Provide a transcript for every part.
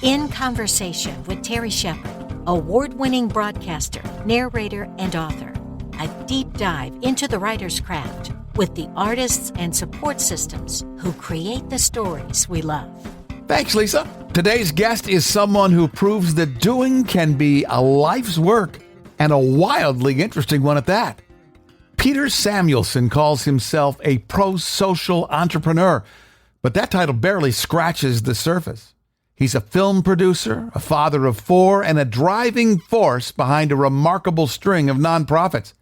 In Conversation with Terry Shepard, award-winning broadcaster, narrator, and author. A deep dive into the writer's craft with the artists and support systems who create the stories we love. Thanks, Lisa. Today's guest is someone who proves that doing can be a life's work, and a wildly interesting one at that. Peter Samuelson calls himself a pro-social entrepreneur, but that title barely scratches the surface. He's a film producer, a father of four, and a driving force behind a remarkable string of nonprofits.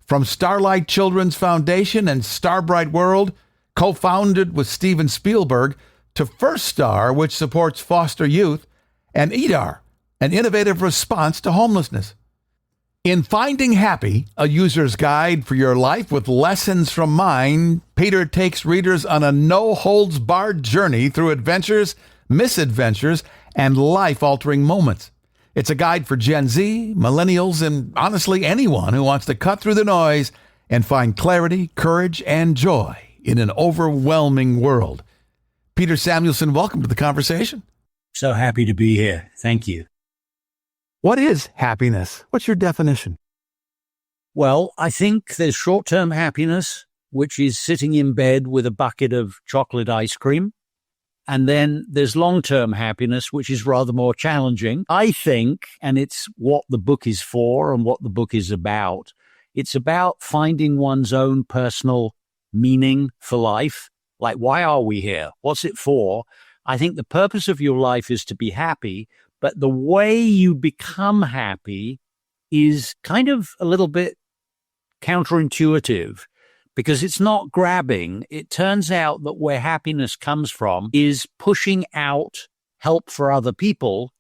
From Starlight Children's Foundation and Starbright World, co-founded with Steven Spielberg, to First Star, which supports foster youth, and EDAR, an innovative response to homelessness. In Finding Happy, a user's guide for your life with lessons from mine, Peter takes readers on a no-holds-barred journey through adventures, misadventures, and life-altering moments. It's a guide for Gen Z, millennials, and honestly anyone who wants to cut through the noise and find clarity, courage, and joy in an overwhelming world. Peter Samuelson, welcome to the conversation. So happy to be here. Thank you. What is happiness? What's your definition? Well, I think there's short-term happiness, which is sitting in bed with a bucket of chocolate ice cream. And then there's long-term happiness, which is rather more challenging. I think, and it's what the book is for and what the book is about, it's about finding one's own personal meaning for life. Like, why are we here? What's it for? I think the purpose of your life is to be happy, but the way you become happy is kind of a little bit counterintuitive because it's not grabbing. It turns out that where happiness comes from is pushing out help for other people,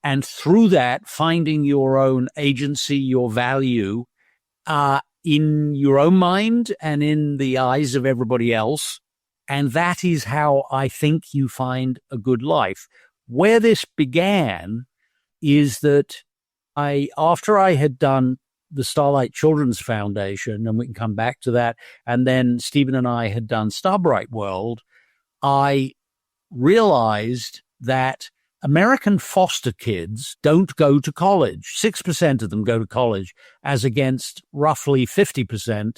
and through that, finding your own agency, your value in your own mind and in the eyes of everybody else. And that is how I think you find a good life. Where this began is that after I had done the Starlight Children's Foundation, and we can come back to that, and then Stephen and I had done Starbright World, I realized that American foster kids don't go to college. 6% of them go to college, as against roughly 50%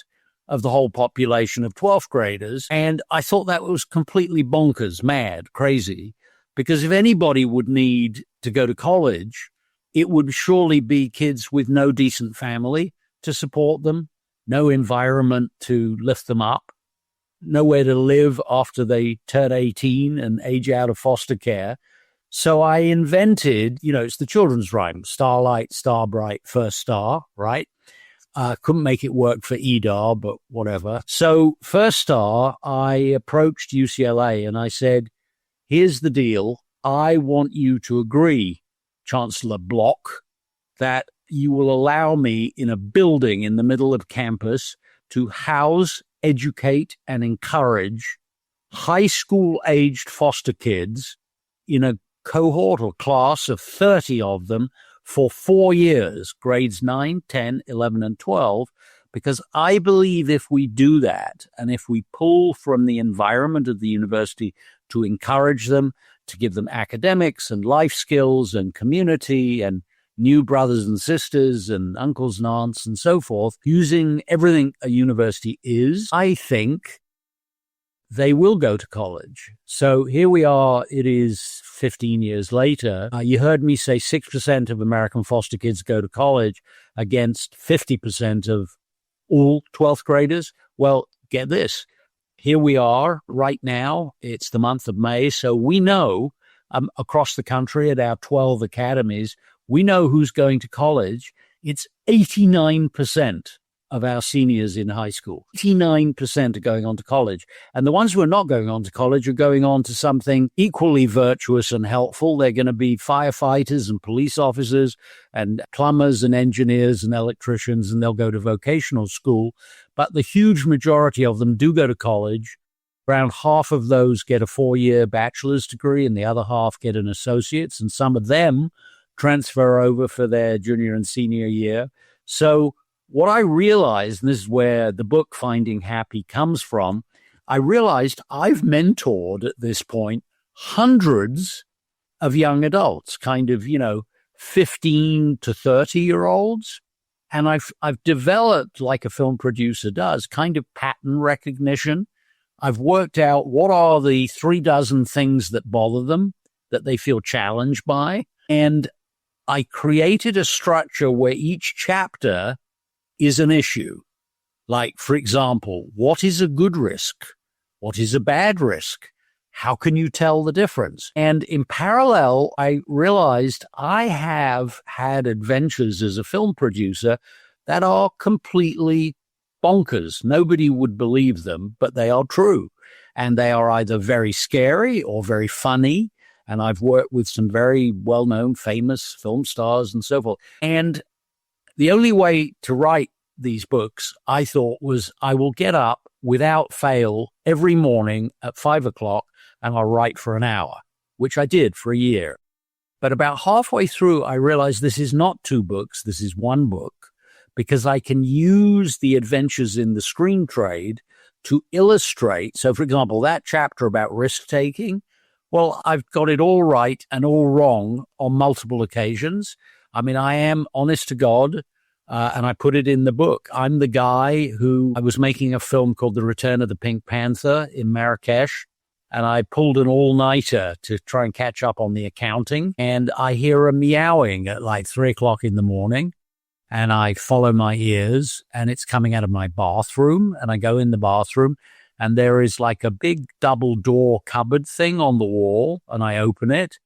of the whole population of 12th graders. And I thought that was completely bonkers, mad, crazy, because if anybody would need to go to college, it would surely be kids with no decent family to support them, no environment to lift them up, nowhere to live after they turn 18 and age out of foster care. So I invented, it's the children's rhyme, Starlight, Starbright, First Star, right? Couldn't make it work for EDAR, but whatever. So First Star, I approached UCLA and I said, here's the deal. I want you to agree, Chancellor Block, that you will allow me in a building in the middle of campus to house, educate, and encourage high school-aged foster kids in a cohort or class of 30 of them for 4 years, grades 9, 10, 11, and 12, because I believe if we do that, and if we pull from the environment of the university to encourage them, to give them academics and life skills and community and new brothers and sisters and uncles and aunts and so forth, using everything a university is, I think they will go to college. So here we are, it is 15 years later. You heard me say 6% of American foster kids go to college against 50% of all 12th graders. Well, get this. Here we are right now. It's the month of May. So we know across the country at our 12 academies, we know who's going to college. It's 89% of our seniors in high school. 89% are going on to college. And the ones who are not going on to college are going on to something equally virtuous and helpful. They're going to be firefighters and police officers and plumbers and engineers and electricians, and they'll go to vocational school. But the huge majority of them do go to college. Around half of those get a 4-year bachelor's degree and the other half get an associate's, and some of them transfer over for their junior and senior year. So what I realized, and this is where the book Finding Happy comes from, I realized I've mentored at this point hundreds of young adults, kind of, 15 to 30-year-olds. And I've developed, like a film producer does, kind of pattern recognition. I've worked out what are the 36 things that bother them, that they feel challenged by. And I created a structure where each chapter is an issue. Like, for example, what is a good risk? What is a bad risk? How can you tell the difference? And in parallel, I realized I have had adventures as a film producer that are completely bonkers. Nobody would believe them, but they are true. And they are either very scary or very funny. And I've worked with some very well-known, famous film stars and so forth. And the only way to write these books, I thought, was I will get up without fail every morning at 5:00 and I'll write for an hour, which I did for a year. But about halfway through, I realized this is not 2 books, this is 1 book, because I can use the adventures in the screen trade to illustrate. So, for example, that chapter about risk-taking, well, I've got it all right and all wrong on multiple occasions. I mean, I am honest to God, and I put it in the book. I'm the guy who I was making a film called The Return of the Pink Panther in Marrakesh, and I pulled an all-nighter to try and catch up on the accounting, and I hear a meowing at like 3:00 in the morning, and I follow my ears, and it's coming out of my bathroom, and I go in the bathroom, and there is like a big double door cupboard thing on the wall, and I open it,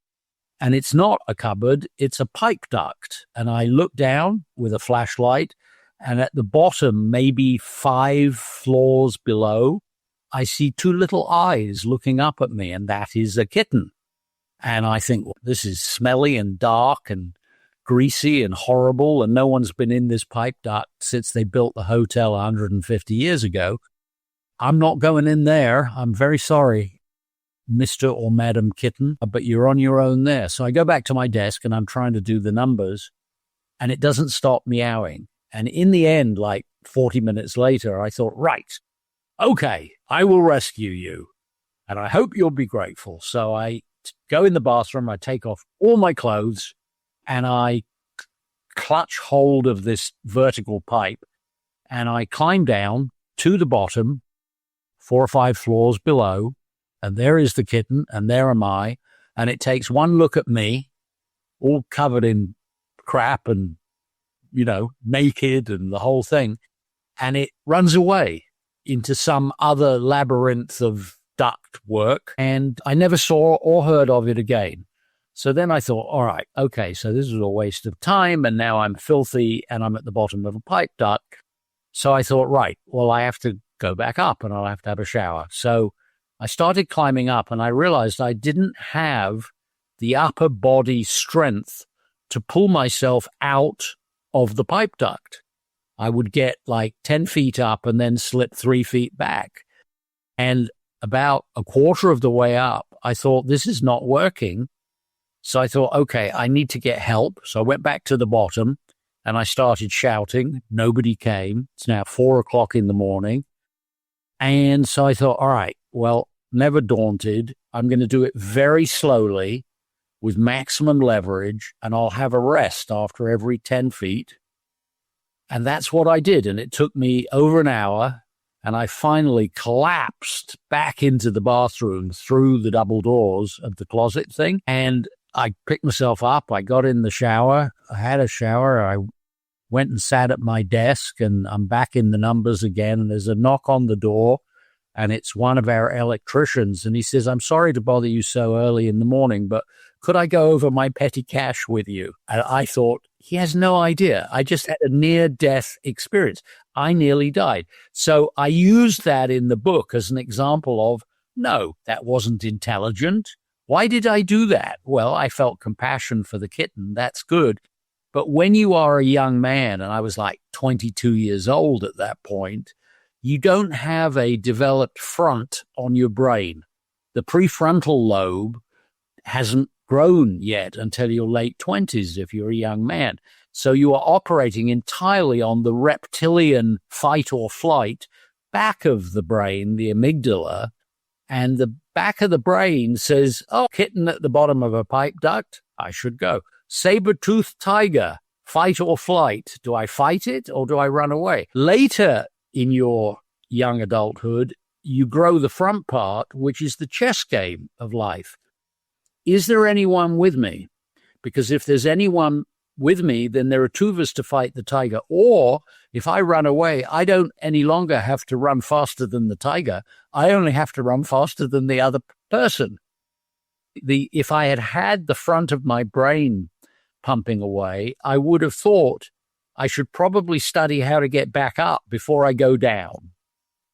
and it's not a cupboard, it's a pipe duct. And I look down with a flashlight, and at the bottom, maybe 5 floors below, I see 2 little eyes looking up at me, and that is a kitten. And I think, well, this is smelly and dark and greasy and horrible, and no one's been in this pipe duct since they built the hotel 150 years ago. I'm not going in there. I'm very sorry, Mr. or Madam Kitten, but you're on your own there. So I go back to my desk and I'm trying to do the numbers, and it doesn't stop meowing. And in the end, like 40 minutes later, I thought, right, okay, I will rescue you, and I hope you'll be grateful. So I go in the bathroom, I take off all my clothes, and I clutch hold of this vertical pipe, and I climb down to the bottom, 4 or 5 floors below, and there is the kitten, and there am I, and it takes one look at me, all covered in crap and, naked and the whole thing, and it runs away into some other labyrinth of duct work, and I never saw or heard of it again. So then I thought, all right, okay, so this is a waste of time, and now I'm filthy, and I'm at the bottom of a pipe duct. So I thought, right, well, I have to go back up, and I'll have to have a shower. So I started climbing up, and I realized I didn't have the upper body strength to pull myself out of the pipe duct. I would get like 10 feet up and then slip 3 feet back. And about a quarter of the way up, I thought, this is not working. So I thought, okay, I need to get help. So I went back to the bottom and I started shouting. Nobody came. It's now 4:00 in the morning. And so I thought, all right, well, never daunted. I'm going to do it very slowly with maximum leverage, and I'll have a rest after every 10 feet. And that's what I did. And it took me over an hour, and I finally collapsed back into the bathroom through the double doors of the closet thing. And I picked myself up. I got in the shower. I had a shower. I went and sat at my desk, and I'm back in the numbers again. And there's a knock on the door, and it's one of our electricians. And he says, I'm sorry to bother you so early in the morning, but could I go over my petty cash with you? And I thought, he has no idea. I just had a near-death experience. I nearly died. So I used that in the book as an example of, no, that wasn't intelligent. Why did I do that? Well, I felt compassion for the kitten. That's good. But when you are a young man, and I was like 22 years old at that point, you don't have a developed front on your brain. The prefrontal lobe hasn't grown yet until your late 20s if you're a young man. So you are operating entirely on the reptilian fight or flight back of the brain, the amygdala, And the back of the brain says, oh, kitten at the bottom of a pipe duct, I should go. Saber-toothed tiger, fight or flight. Do I fight it or do I run away? Later in your young adulthood, you grow the front part, which is the chess game of life. Is there anyone with me? Because if there's anyone with me, then there are two of us to fight the tiger. Or if I run away, I don't any longer have to run faster than the tiger. I only have to run faster than the other person. If I had had the front of my brain pumping away, I would have thought I should probably study how to get back up before I go down.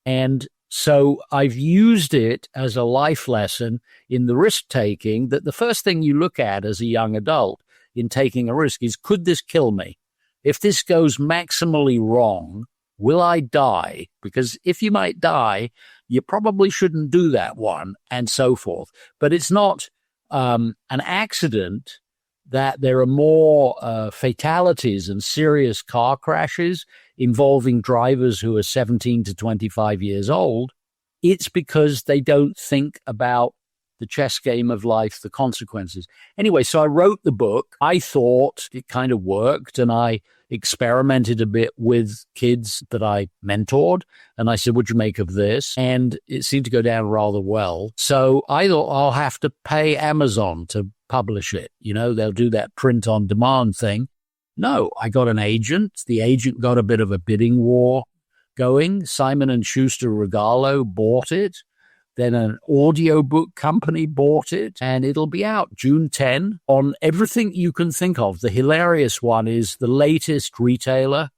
And so I've used it as a life lesson in the risk-taking, that the first thing you look at as a young adult in taking a risk is, could this kill me? If this goes maximally wrong, will I die? Because if you might die, you probably shouldn't do that one, and so forth. But it's not an accident that there are more fatalities and serious car crashes involving drivers who are 17 to 25 years old. It's because they don't think about the chess game of life, the consequences. Anyway, so I wrote the book. I thought it kind of worked, and I experimented a bit with kids that I mentored. And I said, what'd you make of this? And it seemed to go down rather well. So I thought I'll have to pay Amazon to publish it. You know, they'll do that print on demand thing. No, I got an agent. The agent got a bit of a bidding war going. Simon & Schuster Regalo bought it. Then an audiobook company bought it, and it'll be out June 10 on everything you can think of. The hilarious one is the latest retailer.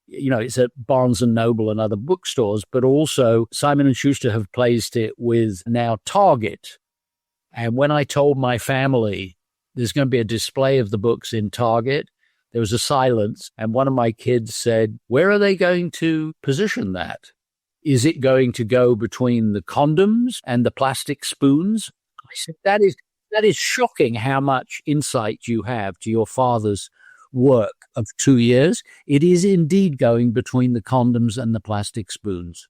You know, it's at Barnes & Noble and other bookstores, but also Simon & Schuster have placed it with now Target. And when I told my family there's going to be a display of the books in Target, there was a silence, and one of my kids said, where are they going to position that? Is it going to go between the condoms and the plastic spoons? I said, that is shocking how much insight you have to your father's work of 2 years. It is indeed going between the condoms and the plastic spoons.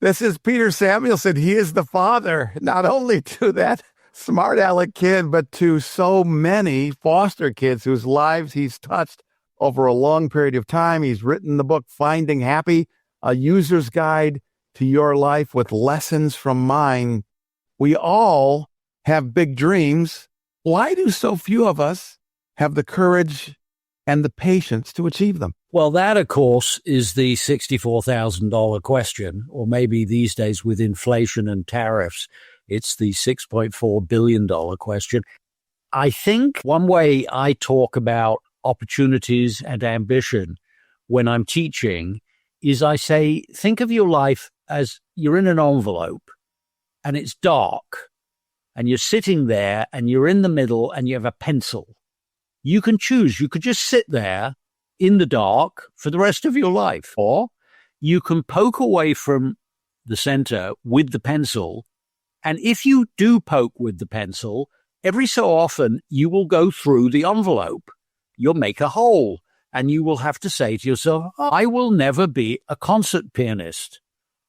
This is Peter Samuelson. He is the father, not only to that smart aleck kid, but to so many foster kids whose lives he's touched over a long period of time. He's written the book, Finding Happy, a user's guide to your life with lessons from mine. We all have big dreams. Why do so few of us have the courage and the patience to achieve them? Well, that, of course, is the $64,000 question, or maybe these days with inflation and tariffs, it's the $6.4 billion question. I think one way I talk about opportunities and ambition when I'm teaching is I say, think of your life as you're in an envelope and it's dark and you're sitting there and you're in the middle and you have a pencil. You can choose. You could just sit there in the dark for the rest of your life, or you can poke away from the center with the pencil. And if you do poke with the pencil, every so often you will go through the envelope. You'll make a hole. And you will have to say to yourself, oh, I will never be a concert pianist.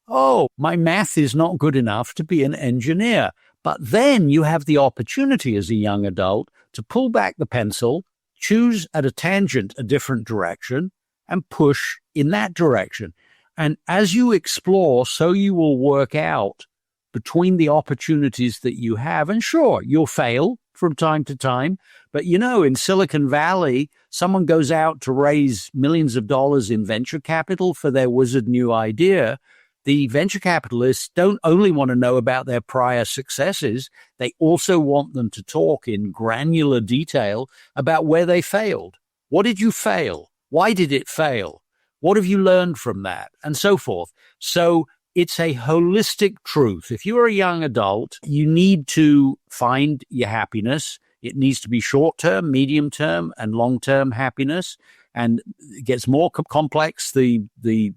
Oh, my math is not good enough to be an engineer. But then you have the opportunity as a young adult to pull back the pencil, choose at a tangent a different direction, and push in that direction. And as you explore, so you will work out between the opportunities that you have. And sure, you'll fail from time to time. But, you know, in Silicon Valley, someone goes out to raise millions of dollars in venture capital for their wizard new idea. The venture capitalists don't only want to know about their prior successes, they also want them to talk in granular detail about where they failed. What did you fail? Why did it fail? What have you learned from that? And so forth. So it's a holistic truth. If you're a young adult, you need to find your happiness. It needs to be short-term, medium-term, and long-term happiness. And it gets more complex the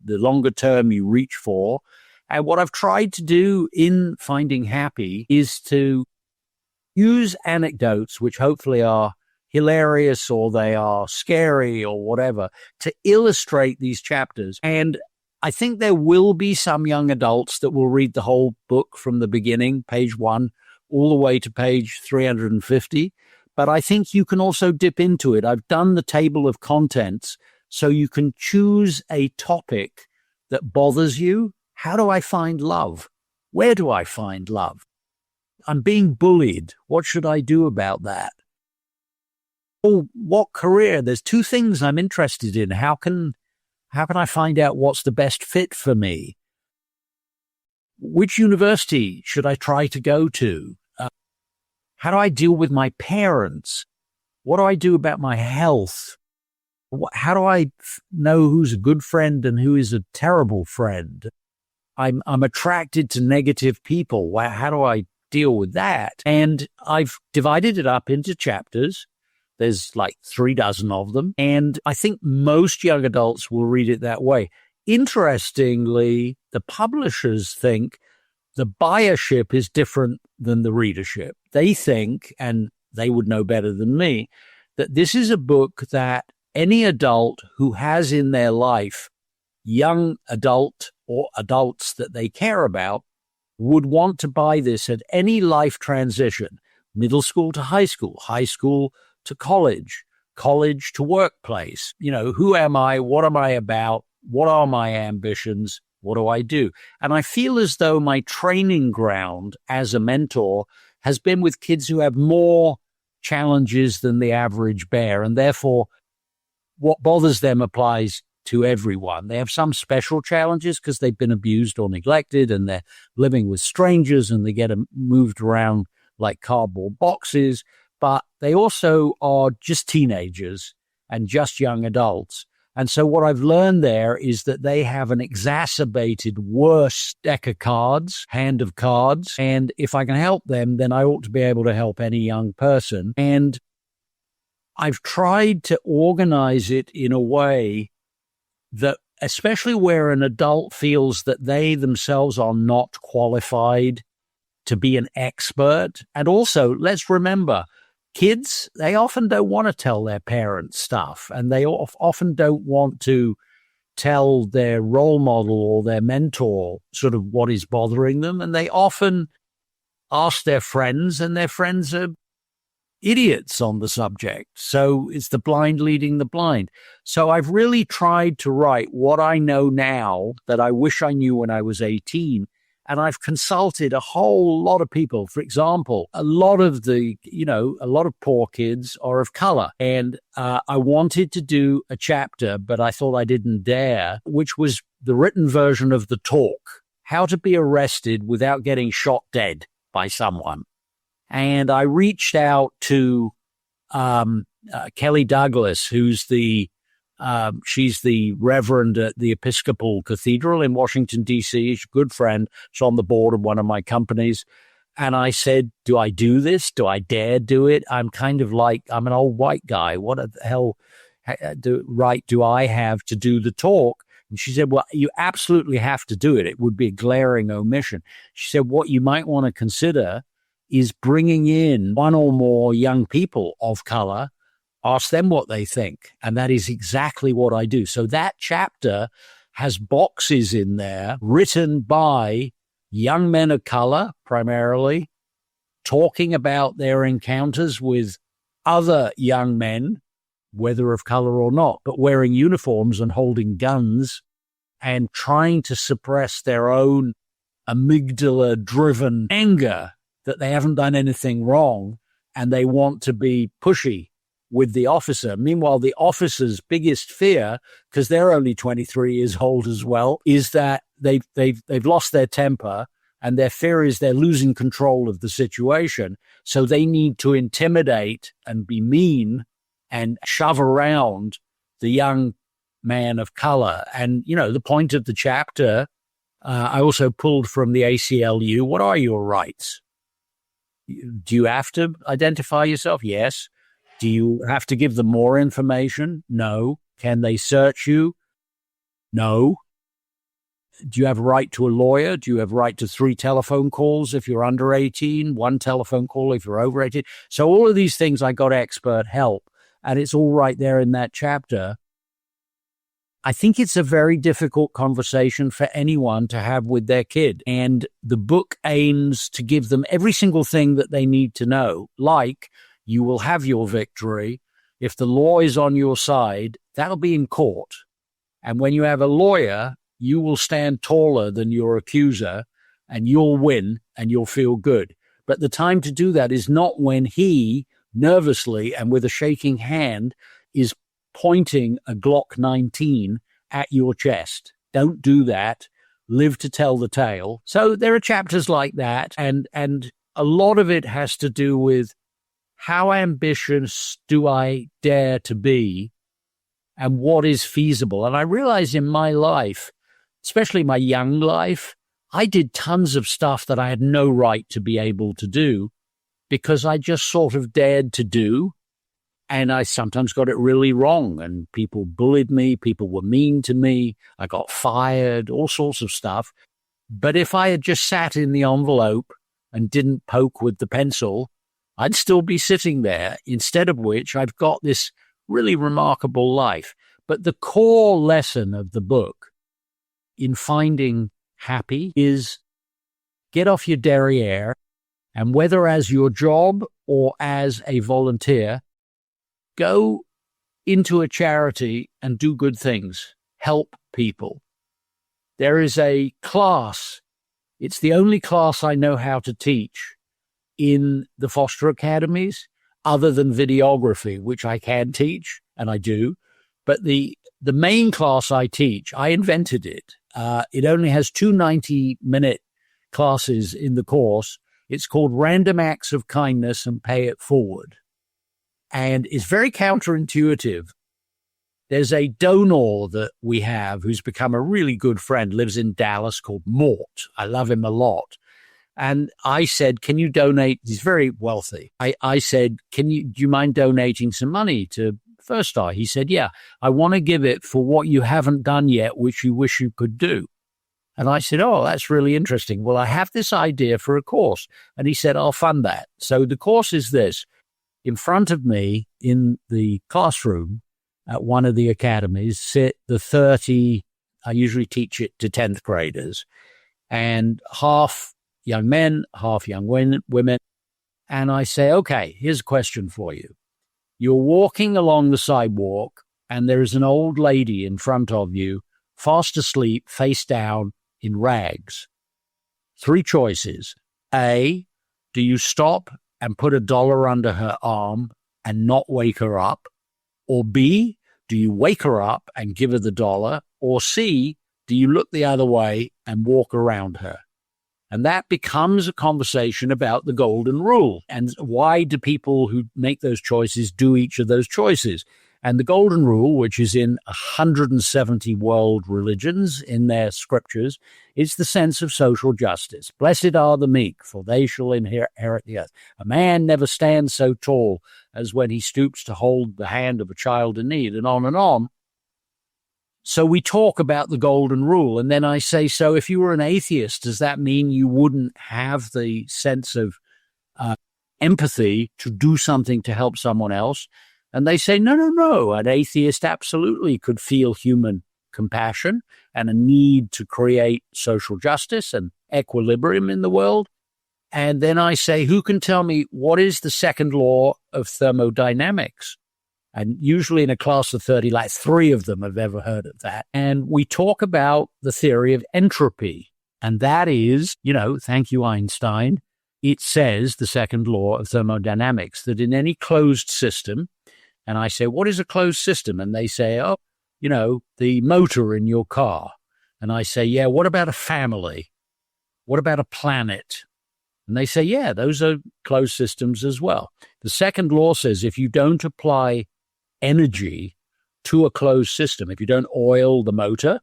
longer term you reach for. And what I've tried to do in Finding Happy is to use anecdotes, which hopefully are hilarious or they are scary or whatever, to illustrate these chapters. And I think there will be some young adults that will read the whole book from the beginning, page 1, all the way to page 350. But I think you can also dip into it. I've done the table of contents so you can choose a topic that bothers you. How do I find love? Where do I find love? I'm being bullied. What should I do about that? Oh, what career? There's 2 things I'm interested in. How can I find out what's the best fit for me? Which university should I try to go to? How do I deal with my parents? What do I do about my health? How do I know who's a good friend and who is a terrible friend? I'm attracted to negative people. How do I deal with that? And I've divided it up into chapters. There's like 3 dozen of them. And I think most young adults will read it that way. Interestingly, the publishers think the buyership is different than the readership. They think, and they would know better than me, that this is a book that any adult who has in their life young adult or adults that they care about would want to buy this at any life transition, middle school to high school to college, college to workplace. You know, who am I? What am I about? What are my ambitions? What do I do? And I feel as though my training ground as a mentor has been with kids who have more challenges than the average bear. And therefore, what bothers them applies to everyone. They have some special challenges because they've been abused or neglected and they're living with strangers and they get moved around like cardboard boxes. But they also are just teenagers and just young adults. And so what I've learned there is that they have an exacerbated, worse deck of cards, hand of cards. And if I can help them, then I ought to be able to help any young person. And I've tried to organize it in a way that, especially where an adult feels that they themselves are not qualified to be an expert. And also, let's remember, kids, they often don't want to tell their parents stuff, and they often don't want to tell their role model or their mentor sort of what is bothering them. And they often ask their friends, and their friends are idiots on the subject. So it's the blind leading the blind. So I've really tried to write what I know now that I wish I knew when I was 18. And I've consulted a whole lot of people. For example, a lot of poor kids are of color. And I wanted to do a chapter, but I thought I didn't dare, which was the written version of The Talk, How to Be Arrested Without Getting Shot Dead by Someone. And I reached out to Kelly Douglas, who's she's the reverend at the Episcopal Cathedral in Washington, D.C. She's a good friend. She's on the board of one of my companies. And I said, do I do this? Do I dare do it? I'm kind of like, I'm an old white guy. What the hell right do I have to do the talk? And she said, well, you absolutely have to do it. It would be a glaring omission. She said, what you might want to consider is bringing in one or more young people of color, ask them what they think. And that is exactly what I do. So that chapter has boxes in there written by young men of color, primarily, talking about their encounters with other young men, whether of color or not, but wearing uniforms and holding guns and trying to suppress their own amygdala-driven anger that they haven't done anything wrong and they want to be pushy with the officer. Meanwhile, the officer's biggest fear, because they're only 23 years old as well, is that they've lost their temper, and their fear is they're losing control of the situation. So they need to intimidate and be mean and shove around the young man of color. And, the point of the chapter, I also pulled from the ACLU. What are your rights? Do you have to identify yourself? Yes. Do you have to give them more information? No. Can they search you? No. Do you have a right to a lawyer? Do you have a right to 3 telephone calls if you're under 18, 1 telephone call if you're over 18? So all of these things, I got expert help, and it's all right there in that chapter. I think it's a very difficult conversation for anyone to have with their kid. And the book aims to give them every single thing that they need to know, like you will have your victory. If the law is on your side, that'll be in court. And when you have a lawyer, you will stand taller than your accuser and you'll win and you'll feel good. But the time to do that is not when he nervously and with a shaking hand is pointing a Glock 19 at your chest. Don't do that. Live to tell the tale. So there are chapters like that. And a lot of it has to do with how ambitious do I dare to be and what is feasible. And I realize in my life, especially my young life, I did tons of stuff that I had no right to be able to do because I just sort of dared to do. And I sometimes got it really wrong, and people bullied me, people were mean to me, I got fired, all sorts of stuff. But if I had just sat in the envelope and didn't poke with the pencil, I'd still be sitting there, instead of which I've got this really remarkable life. But the core lesson of the book in finding happy is get off your derriere, and whether as your job or as a volunteer, go into a charity and do good things. Help people. There is a class. It's the only class I know how to teach in the foster academies, other than videography, which I can teach, and I do. But the main class I teach, I invented it. It only has 2 90-minute classes in the course. It's called Random Acts of Kindness and Pay It Forward. And it's very counterintuitive. There's a donor that we have who's become a really good friend, lives in Dallas, called Mort. I love him a lot. And I said, can you donate? He's very wealthy. I said, do you mind donating some money to First Star? He said, yeah, I want to give it for what you haven't done yet, which you wish you could do. And I said, oh, that's really interesting. Well, I have this idea for a course. And he said, I'll fund that. So the course is this. In front of me in the classroom at one of the academies sit the 30, I usually teach it to 10th graders, and half young men, half young women. And I say, okay, here's a question for you. You're walking along the sidewalk and there is an old lady in front of you, fast asleep, face down in rags. 3 choices. A, do you stop and put $1 under her arm and not wake her up? Or B, do you wake her up and give her the $1? Or C, do you look the other way and walk around her? And that becomes a conversation about the golden rule. And why do people who make those choices do each of those choices? And the golden rule, which is in 170 world religions in their scriptures, is the sense of social justice. Blessed are the meek, for they shall inherit the earth. A man never stands so tall as when he stoops to hold the hand of a child in need, and on and on. So we talk about the golden rule. And then I say, so if you were an atheist, does that mean you wouldn't have the sense of empathy to do something to help someone else? And they say, no. An atheist absolutely could feel human compassion and a need to create social justice and equilibrium in the world. And then I say, who can tell me what is the second law of thermodynamics? And usually in a class of 30, like 3 of them have ever heard of that. And we talk about the theory of entropy. And that is, thank you, Einstein. It says, the second law of thermodynamics, that in any closed system, and I say, what is a closed system? And they say, the motor in your car. And I say, yeah, what about a family? What about a planet? And they say, yeah, those are closed systems as well. The second law says if you don't apply energy to a closed system, if you don't oil the motor,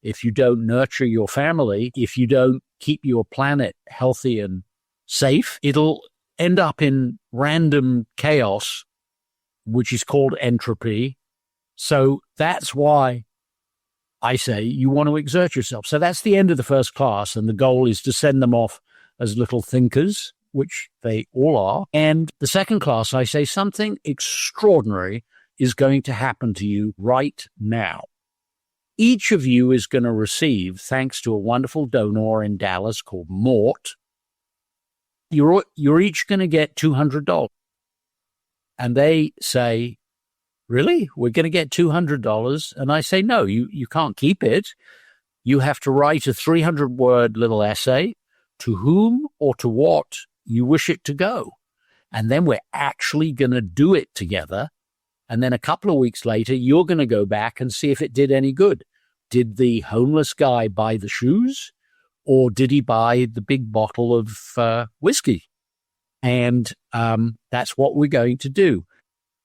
if you don't nurture your family, if you don't keep your planet healthy and safe, it'll end up in random chaos, which is called entropy. So that's why I say you want to exert yourself. So that's the end of the first class, and the goal is to send them off as little thinkers, which they all are. And the second class, I say something extraordinary is going to happen to you right now. each of you is going to receive, thanks to a wonderful donor in Dallas called Mort, you're each going to get $200. And they say, really? We're going to get $200? And I say, no, you can't keep it. You have to write a 300-word little essay to whom or to what you wish it to go. And then we're actually going to do it together. And then a couple of weeks later, you're going to go back and see if it did any good. Did the homeless guy buy the shoes, or did he buy the big bottle of whiskey? And that's what we're going to do.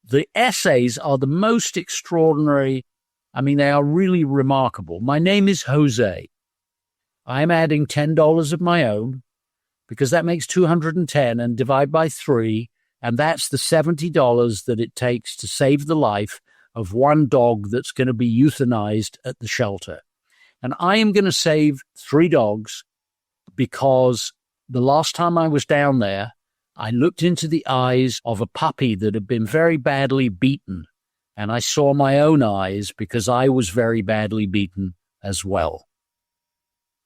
The essays are the most extraordinary. I mean, they are really remarkable. My name is Jose. I'm adding $10 of my own because that makes 210 and divide by 3. And that's the $70 that it takes to save the life of one dog that's going to be euthanized at the shelter. And I am going to save 3 dogs because the last time I was down there, I looked into the eyes of a puppy that had been very badly beaten. And I saw my own eyes because I was very badly beaten as well.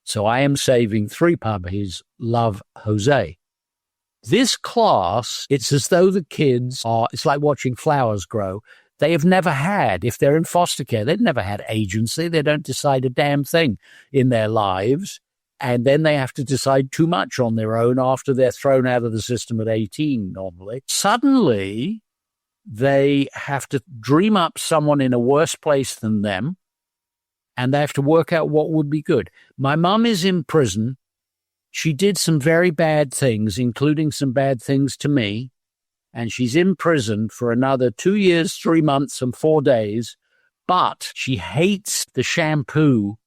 So I am saving 3 puppies. Love, Jose. This class, it's as though the kids it's like watching flowers grow. They have never had, if they're in foster care, they've never had agency. They don't decide a damn thing in their lives. And then they have to decide too much on their own after they're thrown out of the system at 18 normally. Suddenly, they have to dream up someone in a worse place than them, and they have to work out what would be good. My mum is in prison. She did some very bad things, including some bad things to me, and she's in prison for another 2 years, 3 months, and 4 days, but she hates the shampoo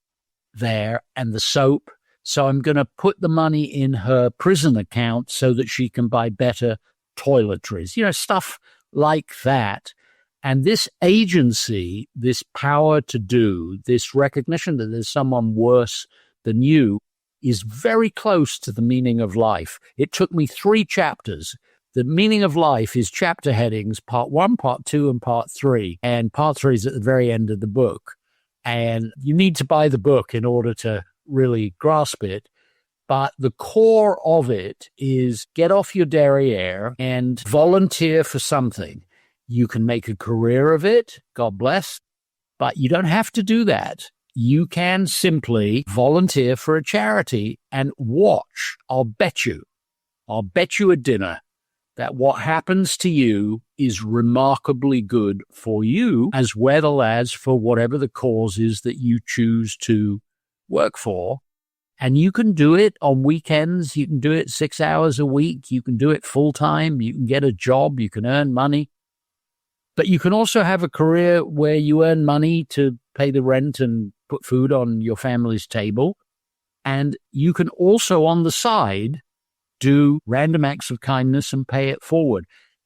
there and the soap, so I'm going to put the money in her prison account so that she can buy better toiletries, stuff like that. And this agency, this power to do, this recognition that there's someone worse than you is very close to the meaning of life. It took me 3 chapters. The meaning of life is chapter headings, part 1, part 2, and part 3. And part 3 is at the very end of the book. And you need to buy the book in order to really grasp it. But the core of it is get off your derriere and volunteer for something. You can make a career of it, God bless, but you don't have to do that. You can simply volunteer for a charity and watch. I'll bet you at dinner that what happens to you is remarkably good for you as well as for whatever the cause is that you choose to work for. And you can do it on weekends. You can do it 6 hours a week. You can do it full time. You can get a job. You can earn money. But you can also have a career where you earn money to pay the rent and put food on your family's table. And you can also, on the side, do random acts of kindness and pay it forward.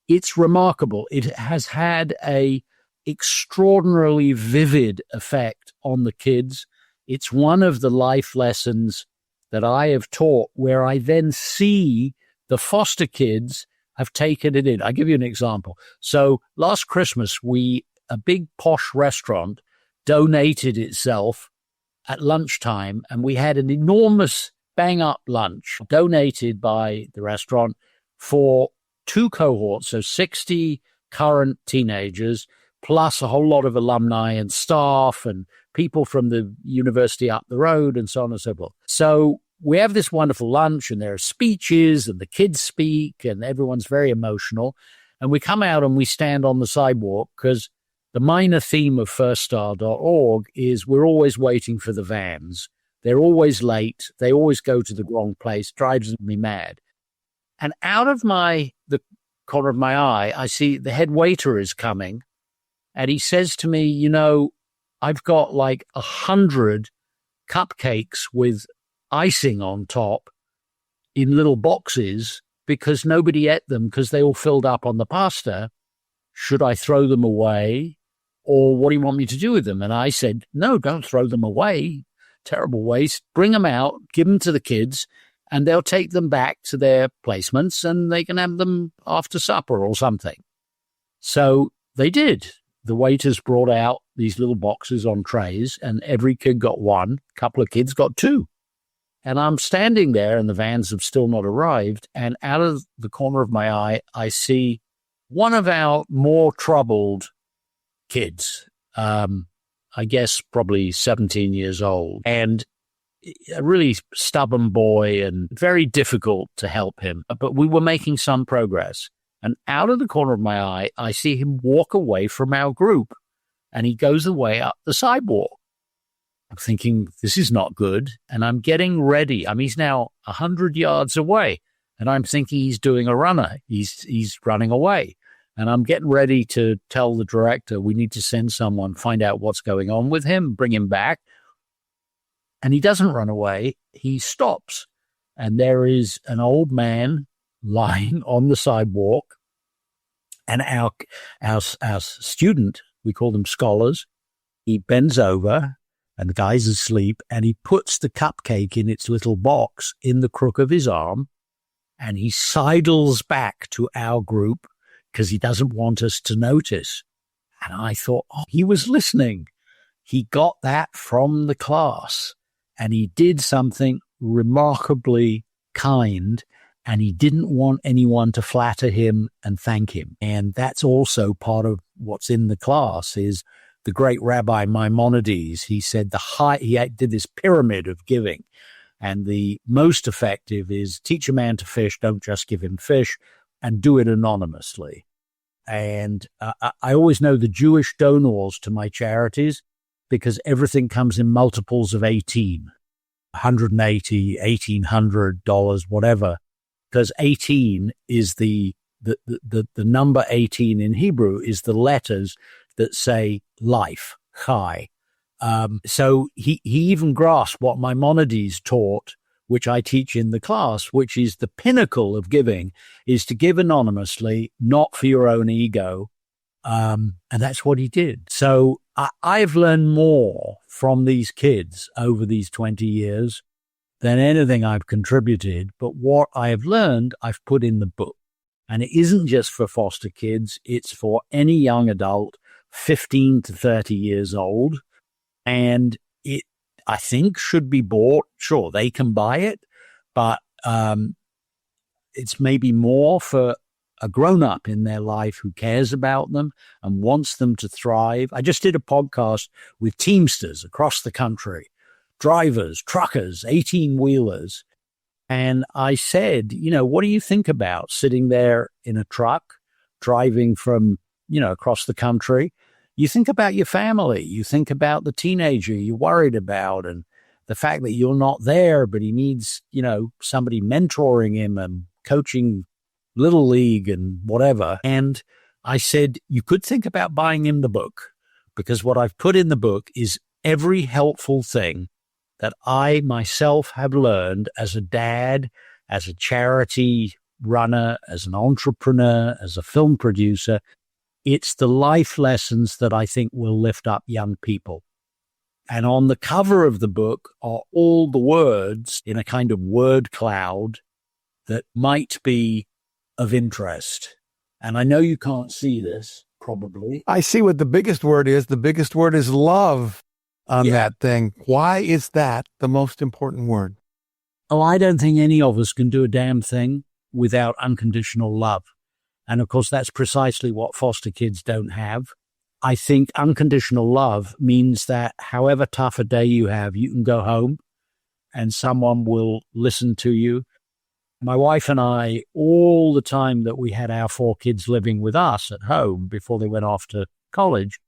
It's remarkable. It has had a extraordinarily vivid effect on the kids. It's one of the life lessons that I have taught where I then see the foster kids have taken it in. I'll give you an example. So last Christmas, a big posh restaurant donated itself at lunchtime, and we had an enormous bang-up lunch donated by the restaurant for 2 cohorts, so 60 current teenagers, plus a whole lot of alumni and staff and people from the university up the road and so on and so forth. So we have this wonderful lunch and there are speeches and the kids speak and everyone's very emotional. And we come out and we stand on the sidewalk because the minor theme of firststar.org is we're always waiting for the vans. They're always late. They always go to the wrong place. Drives me mad. And out of the corner of my eye, I see the head waiter is coming. And he says to me, I've got like 100 cupcakes with icing on top in little boxes because nobody ate them because they all filled up on the pasta. Should I throw them away or what do you want me to do with them? And I said, no, don't throw them away. Terrible waste. Bring them out, give them to the kids, and they'll take them back to their placements and they can have them after supper or something. So they did. The waiters brought out these little boxes on trays, and every kid got one. A couple of kids got two. And I'm standing there, and the vans have still not arrived. And out of the corner of my eye, I see one of our more troubled kids, I guess probably 17 years old, and a really stubborn boy and very difficult to help him. But we were making some progress. And out of the corner of my eye, I see him walk away from our group, and he goes away up the sidewalk. I'm thinking, this is not good. And I'm getting ready. He's now 100 yards away, and I'm thinking he's doing a runner. He's running away. And I'm getting ready to tell the director, we need to send someone, find out what's going on with him, bring him back. And he doesn't run away. He stops. And there is an old man lying on the sidewalk. And our student, we call them scholars, he bends over, and the guy's asleep, and he puts the cupcake in its little box in the crook of his arm, and he sidles back to our group because he doesn't want us to notice. And I thought, he was listening. He got that from the class, and he did something remarkably kind, and he didn't want anyone to flatter him and thank him. And that's also part of what's in the class is the great Rabbi Maimonides. He said he did this pyramid of giving, and the most effective is teach a man to fish, don't just give him fish, and do it anonymously. And I always know the Jewish donors to my charities because everything comes in multiples of 18, $180, $1,800, whatever. Because 18 is the number 18 in Hebrew is the letters that say life, chai. So he even grasped what Maimonides taught, which I teach in the class, which is the pinnacle of giving, is to give anonymously, not for your own ego. And that's what he did. So I've learned more from these kids over these 20 years than anything I've contributed. But what I have learned, I've put in the book. And it isn't just for foster kids. It's for any young adult, 15 to 30 years old. And it, I think, should be bought. Sure, they can buy it, but it's maybe more for a grown-up in their life who cares about them and wants them to thrive. I just did a podcast with Teamsters across the country, drivers, truckers, 18-wheelers. And I said, what do you think about sitting there in a truck, driving from, across the country? You think about your family. You think about the teenager you're worried about and the fact that you're not there, but he needs, somebody mentoring him and coaching Little League and whatever. And I said, you could think about buying him the book, because what I've put in the book is every helpful thing that I myself have learned as a dad, as a charity runner, as an entrepreneur, as a film producer. It's the life lessons that I think will lift up young people. And on the cover of the book are all the words in a kind of word cloud that might be of interest. And I know you can't see this, probably. I see what the biggest word is. The biggest word is love on that thing. Why is that the most important word? Oh, I don't think any of us can do a damn thing without unconditional love. And of course, that's precisely what foster kids don't have. I think unconditional love means that however tough a day you have, you can go home and someone will listen to you. My wife and I, all the time that we had our 4 kids living with us at home before they went off to college,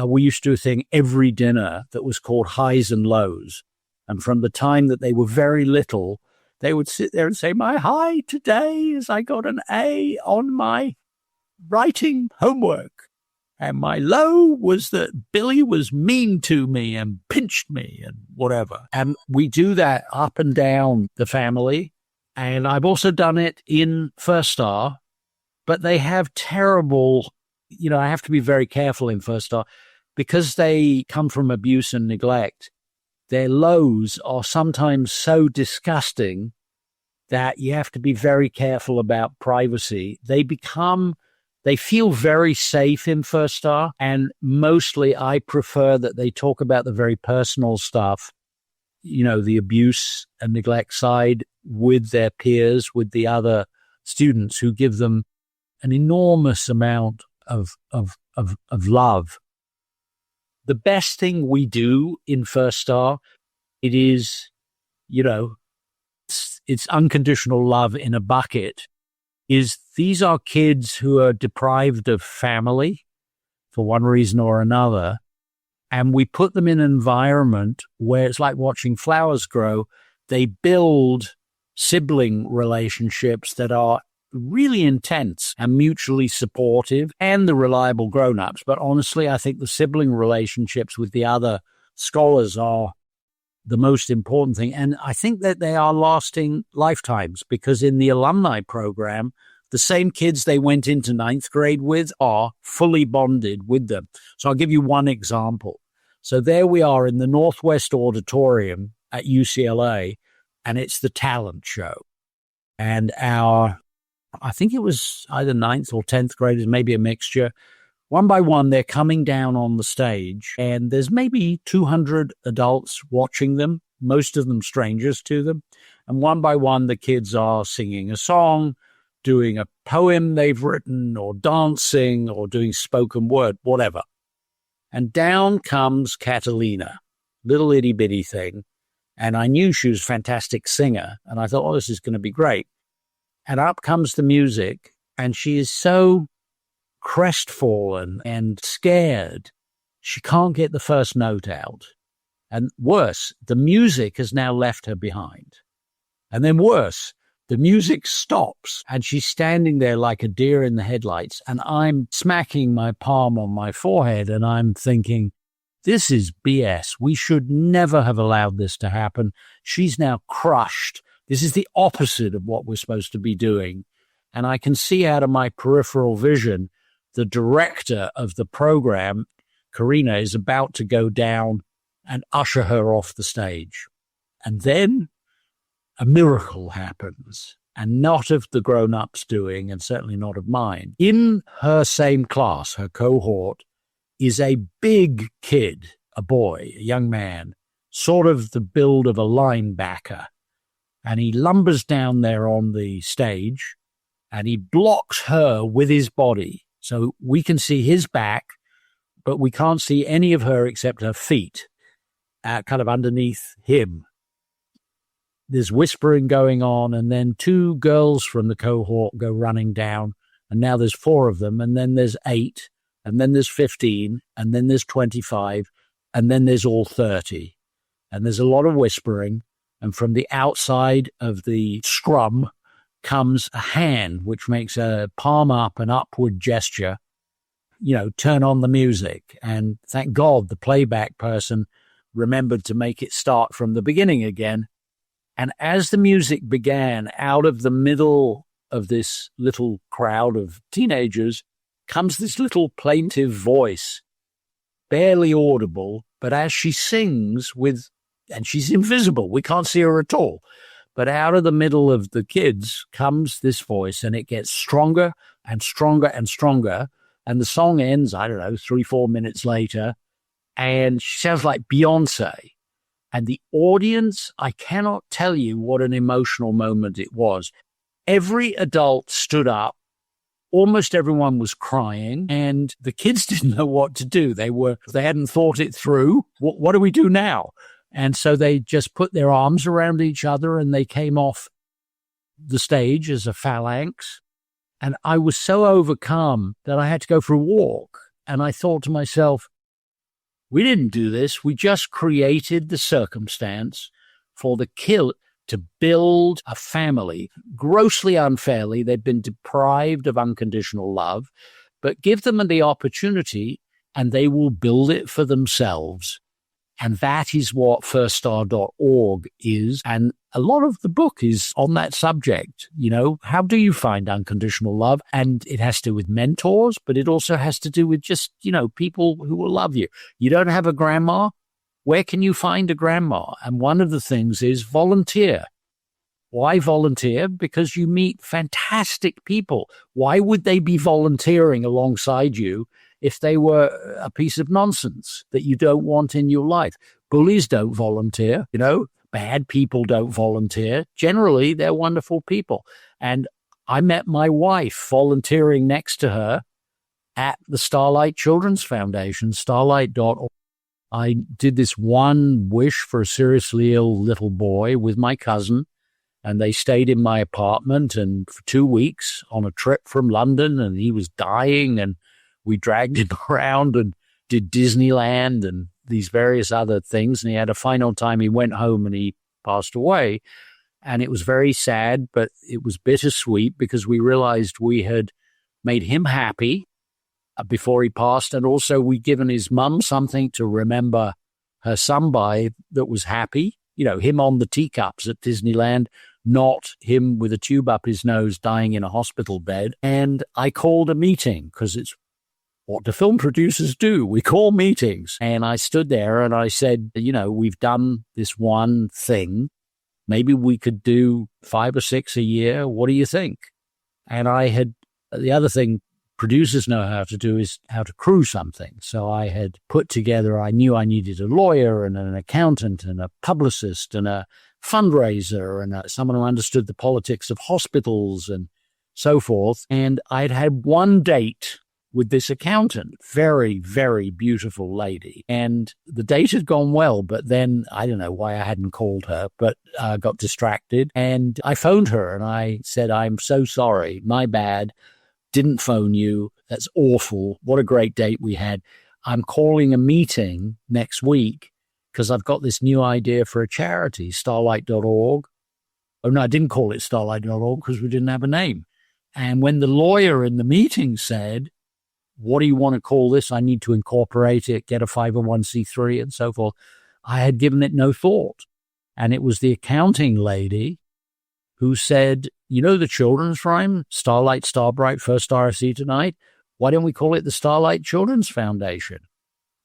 we used to do a thing every dinner that was called highs and lows. And from the time that they were very little, they would sit there and say, my high today is I got an A on my writing homework. And my low was that Billy was mean to me and pinched me and whatever. And we do that up and down the family. And I've also done it in First Star, but they have terrible, I have to be very careful in First Star because they come from abuse and neglect. Their lows are sometimes so disgusting that you have to be very careful about privacy. They become They feel very safe in First Star, and mostly I prefer that they talk about the very personal stuff, the abuse and neglect side with their peers, with the other students who give them an enormous amount of love. The best thing we do in First Star, it is, it's unconditional love in a bucket, is these are kids who are deprived of family for one reason or another. And we put them in an environment where it's like watching flowers grow. They build sibling relationships that are really intense and mutually supportive, and the reliable grown-ups. But honestly, I think the sibling relationships with the other scholars are the most important thing. And I think that they are lasting lifetimes, because in the alumni program, the same kids they went into ninth grade with are fully bonded with them. So I'll give you one example. So there we are in the Northwest Auditorium at UCLA, and it's the talent show. And I think it was either ninth or 10th graders, maybe a mixture. One by one, they're coming down on the stage, and there's maybe 200 adults watching them, most of them strangers to them. And one by one, the kids are singing a song, doing a poem they've written, or dancing, or doing spoken word, whatever. And down comes Catalina, little itty bitty thing. And I knew she was a fantastic singer. And I thought, this is going to be great. And up comes the music, and she is so crestfallen and scared, she can't get the first note out. And worse, the music has now left her behind. And then worse, the music stops, and she's standing there like a deer in the headlights, and I'm smacking my palm on my forehead, and I'm thinking, this is BS. We should never have allowed this to happen. She's now crushed. This is the opposite of what we're supposed to be doing. And I can see out of my peripheral vision, the director of the program, Karina, is about to go down and usher her off the stage. And then a miracle happens, and not of the grown-ups doing, and certainly not of mine. In her same class, her cohort, is a big kid, a boy, a young man, sort of the build of a linebacker. And he lumbers down there on the stage, and he blocks her with his body. So we can see his back, but we can't see any of her except her feet, kind of underneath him. There's whispering going on, and then two girls from the cohort go running down, and now there's 4 of them, and then there's 8, and then there's 15, and then there's 25, and then there's all 30. And there's a lot of whispering, and from the outside of the scrum comes a hand, which makes a palm up, an upward gesture, turn on the music. And thank God the playback person remembered to make it start from the beginning again. And as the music began, out of the middle of this little crowd of teenagers comes this little plaintive voice, barely audible, but as she sings and she's invisible, we can't see her at all. But out of the middle of the kids comes this voice, and it gets stronger and stronger and stronger. And the song ends, 3-4 minutes later, and she sounds like Beyonce. And the audience, I cannot tell you what an emotional moment it was. Every adult stood up. Almost everyone was crying, and the kids didn't know what to do. They hadn't thought it through. What do we do now? And so they just put their arms around each other, and they came off the stage as a phalanx. And I was so overcome that I had to go for a walk. And I thought to myself, we didn't do this. We just created the circumstance for the kid to build a family. Grossly unfairly, they've been deprived of unconditional love, but give them the opportunity and they will build it for themselves. And that is what firststar.org is. And a lot of the book is on that subject. How do you find unconditional love? And it has to do with mentors, but it also has to do with just, people who will love you. You don't have a grandma? Where can you find a grandma? And one of the things is volunteer. Why volunteer? Because you meet fantastic people. Why would they be volunteering alongside you if they were a piece of nonsense that you don't want in your life? Bullies don't volunteer, bad people don't volunteer. Generally, they're wonderful people. And I met my wife volunteering next to her at the Starlight Children's Foundation, starlight.org. I did this one wish for a seriously ill little boy with my cousin, and they stayed in my apartment and for 2 weeks on a trip from London, and he was dying, and we dragged him around and did Disneyland and these various other things. And he had a final time. He went home and he passed away. And it was very sad, but it was bittersweet because we realized we had made him happy before he passed. And also we'd given his mum something to remember her son by that was happy. Him on the teacups at Disneyland, not him with a tube up his nose dying in a hospital bed. And I called a meeting because it's what do film producers do? We call meetings. And I stood there and I said, we've done this one thing. Maybe we could do 5 or 6 a year. What do you think? And the other thing producers know how to do is how to crew something. So I had put together, I knew I needed a lawyer and an accountant and a publicist and a fundraiser and someone who understood the politics of hospitals and so forth. And I'd had one date with this accountant, very, very beautiful lady. And the date had gone well, but then I don't know why I hadn't called her, but got distracted. And I phoned her and I said, I'm so sorry, my bad, didn't phone you. That's awful. What a great date we had. I'm calling a meeting next week because I've got this new idea for a charity, starlight.org. Oh, no, I didn't call it starlight.org because we didn't have a name. And when the lawyer in the meeting said, what do you want to call this? I need to incorporate it, get a 501c3 and so forth. I had given it no thought. And it was the accounting lady who said, the children's rhyme, Starlight, Starbright, First RSC Tonight. Why don't we call it the Starlight Children's Foundation?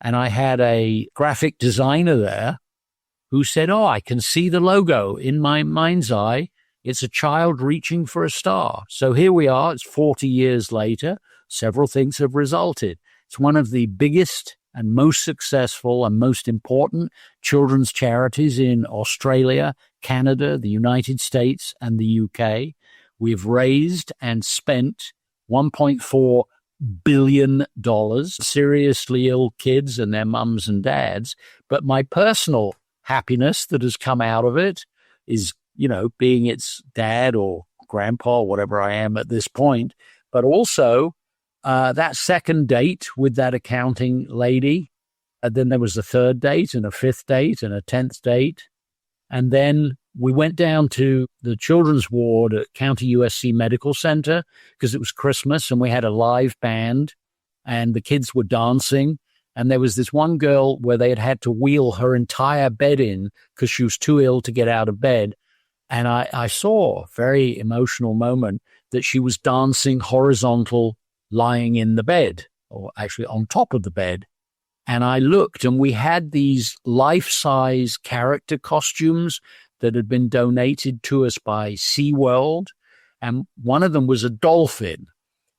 And I had a graphic designer there who said, I can see the logo in my mind's eye. It's a child reaching for a star. So here we are. It's 40 years later. Several things have resulted. It's one of the biggest and most successful and most important children's charities in Australia, Canada, the United States, and the UK. We've raised and spent $1.4 billion, seriously ill kids and their mums and dads. But my personal happiness that has come out of it is, being its dad or grandpa, or whatever I am at this point, but also that second date with that accounting lady. And then there was a third date and a fifth date and a 10th date. And then we went down to the children's ward at County USC Medical Center because it was Christmas and we had a live band and the kids were dancing. And there was this one girl where they had to wheel her entire bed in because she was too ill to get out of bed. And I saw a very emotional moment that she was dancing horizontal, lying in the bed, or actually on top of the bed. And I looked and we had these life-size character costumes that had been donated to us by SeaWorld. And one of them was a dolphin.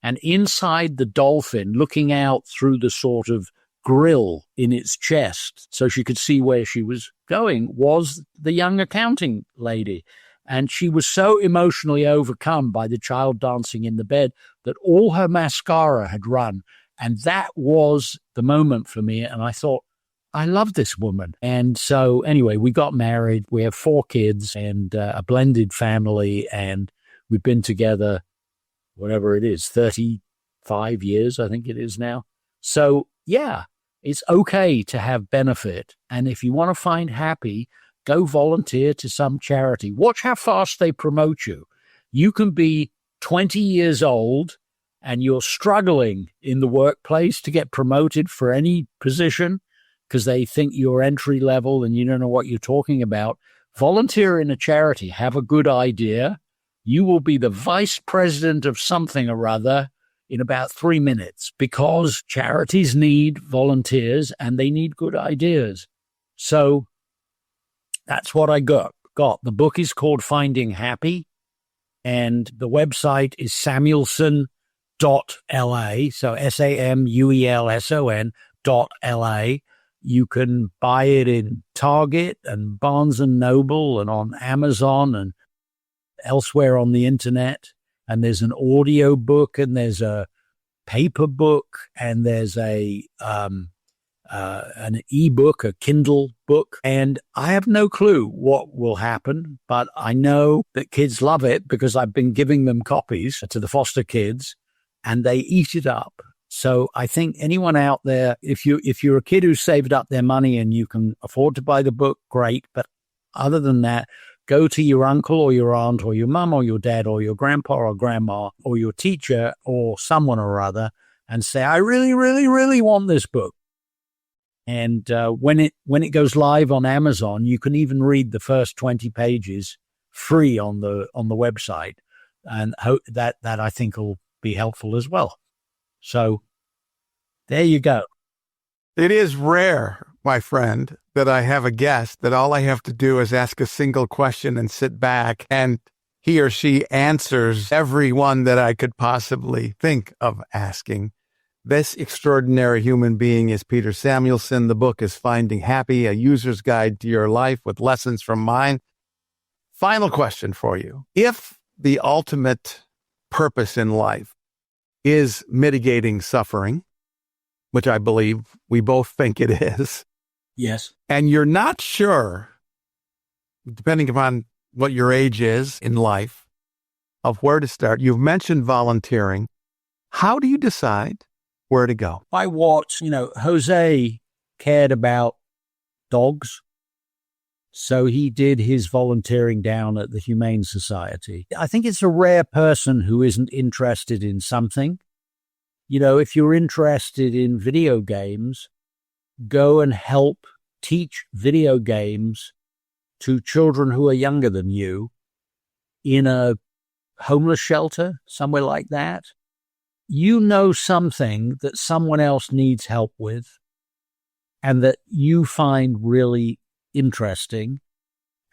And inside the dolphin, looking out through the sort of grill in its chest so she could see where she was going, was the young accounting lady. And she was so emotionally overcome by the child dancing in the bed that all her mascara had run. And that was the moment for me. And I thought, I love this woman. And so anyway, we got married. We have 4 kids and a blended family. And we've been together, whatever it is, 35 years, I think it is now. So yeah, it's okay to have benefit. And if you want to find happy, go volunteer to some charity. Watch how fast they promote you. You can be 20 years old and you're struggling in the workplace to get promoted for any position because they think you're entry level and you don't know what you're talking about. Volunteer in a charity. Have a good idea. You will be the vice president of something or other in about 3 minutes because charities need volunteers and they need good ideas. So that's what I got. got. The book is called Finding Happy, and the website is Samuelson.la. So SAMUELSON.LA. You can buy it in Target and Barnes and Noble and on Amazon and elsewhere on the internet. And there's an audio book and there's a paper book and there's an ebook, a Kindle book. And I have no clue what will happen, but I know that kids love it because I've been giving them copies to the foster kids and they eat it up. So I think anyone out there, if you're a kid who's saved up their money and you can afford to buy the book, great. But other than that, go to your uncle or your aunt or your mum or your dad or your grandpa or grandma or your teacher or someone or other and say, I really, really, really want this book. And when it goes live on Amazon, you can even read the first 20 pages free on the website, and that I think will be helpful as well. So there you go. It is rare, my friend, that I have a guest that all I have to do is ask a single question and sit back and he or she answers every one that I could possibly think of asking. This extraordinary human being is Peter Samuelson. The book is Finding Happy, a user's guide to your life with lessons from mine. Final question for you. If the ultimate purpose in life is mitigating suffering, which I believe we both think it is. Yes. And you're not sure, depending upon what your age is in life, of where to start. You've mentioned volunteering. How do you decide where to go? I watched, Jose cared about dogs. So he did his volunteering down at the Humane Society. I think it's a rare person who isn't interested in something. If you're interested in video games, go and help teach video games to children who are younger than you in a homeless shelter, somewhere like that. You know something that someone else needs help with and that you find really interesting.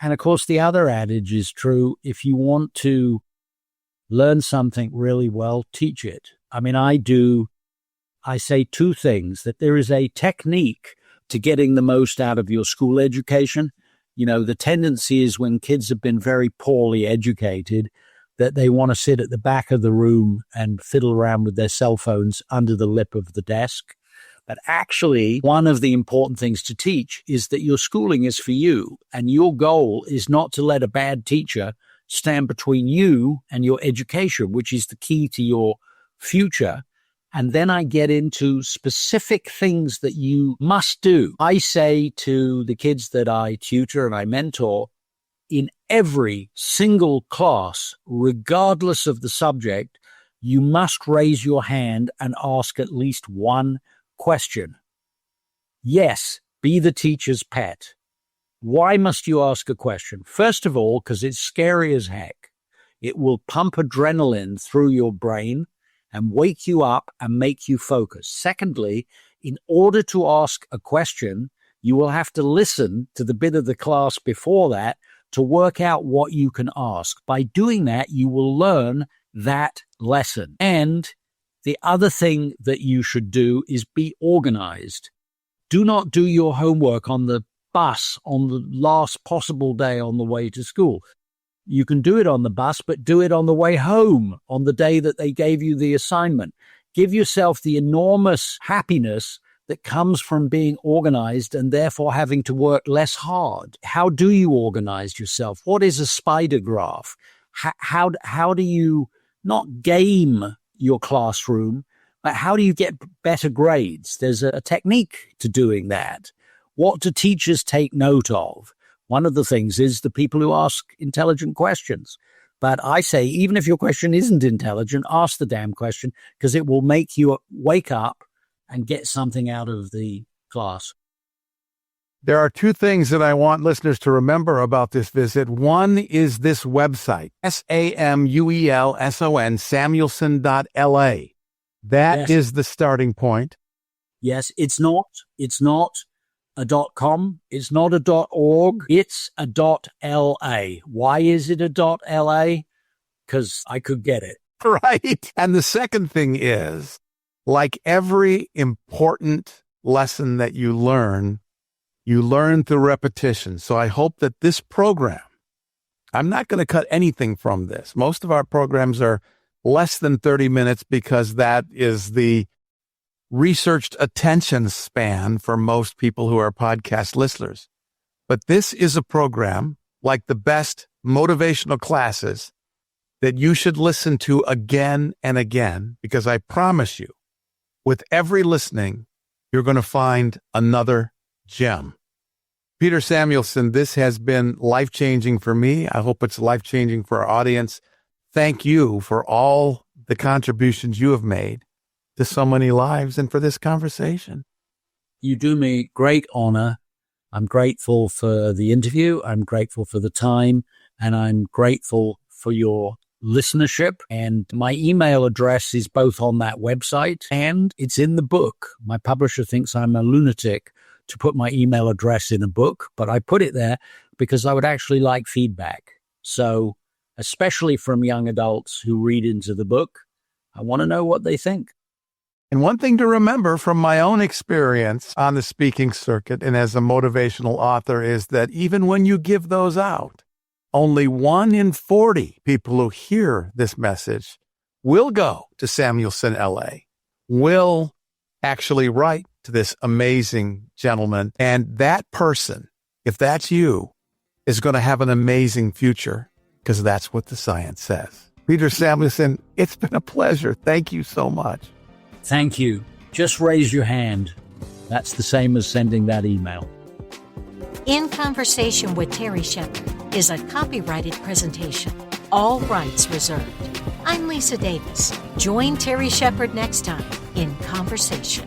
And of course, the other adage is true. If you want to learn something really well, teach it. I mean, I say two things, that there is a technique to getting the most out of your school education. The tendency is when kids have been very poorly educated, that they want to sit at the back of the room and fiddle around with their cell phones under the lip of the desk. But actually, one of the important things to teach is that your schooling is for you, and your goal is not to let a bad teacher stand between you and your education, which is the key to your future. And then I get into specific things that you must do. I say to the kids that I tutor and I mentor, in every single class, regardless of the subject, you must raise your hand and ask at least one question. Yes, be the teacher's pet. Why must you ask a question? First of all, because it's scary as heck. It will pump adrenaline through your brain and wake you up and make you focus. Secondly, in order to ask a question, you will have to listen to the bit of the class before that to work out what you can ask. By doing that, you will learn that lesson. And the other thing that you should do is be organized. Do not do your homework on the bus on the last possible day on the way to school. You can do it on the bus, but do it on the way home on the day that they gave you the assignment. Give yourself the enormous happiness that comes from being organized and therefore having to work less hard. How do you organize yourself? What is a spider graph? How do you not game your classroom, but how do you get better grades? There's a technique to doing that. What do teachers take note of? One of the things is the people who ask intelligent questions. But I say, even if your question isn't intelligent, ask the damn question, because it will make you wake up and get something out of the class. There are two things that I want listeners to remember about this visit. One is this website, Samuelson, Samuelson.la. That Yes. is the starting point. Yes, it's not a .com. It's not a .org. It's a .la. Why is it a .la? Because I could get it. Right. And the second thing is, like every important lesson that you learn through repetition. So I hope that this program, I'm not going to cut anything from this. Most of our programs are less than 30 minutes because that is the researched attention span for most people who are podcast listeners. But this is a program like the best motivational classes that you should listen to again and again, because I promise you, with every listening, you're going to find another gem. Peter Samuelson, this has been life-changing for me. I hope it's life-changing for our audience. Thank you for all the contributions you have made to so many lives and for this conversation. You do me great honor. I'm grateful for the interview. I'm grateful for the time, and I'm grateful for your listenership. And my email address is both on that website and it's in the book. My publisher thinks I'm a lunatic to put my email address in a book, but I put it there because I would actually like feedback. So, especially from young adults who read into the book, I want to know what they think. And one thing to remember from my own experience on the speaking circuit and as a motivational author is that even when you give those out, only 1 in 40 people who hear this message will go to Samuelson, LA, will actually write to this amazing gentleman. And that person, if that's you, is going to have an amazing future because that's what the science says. Peter Samuelson, it's been a pleasure. Thank you so much. Thank you. Just raise your hand. That's the same as sending that email. In Conversation with Terry Shepard is a copyrighted presentation. All rights reserved. I'm Lisa Davis. Join Terry Shepard next time in Conversation.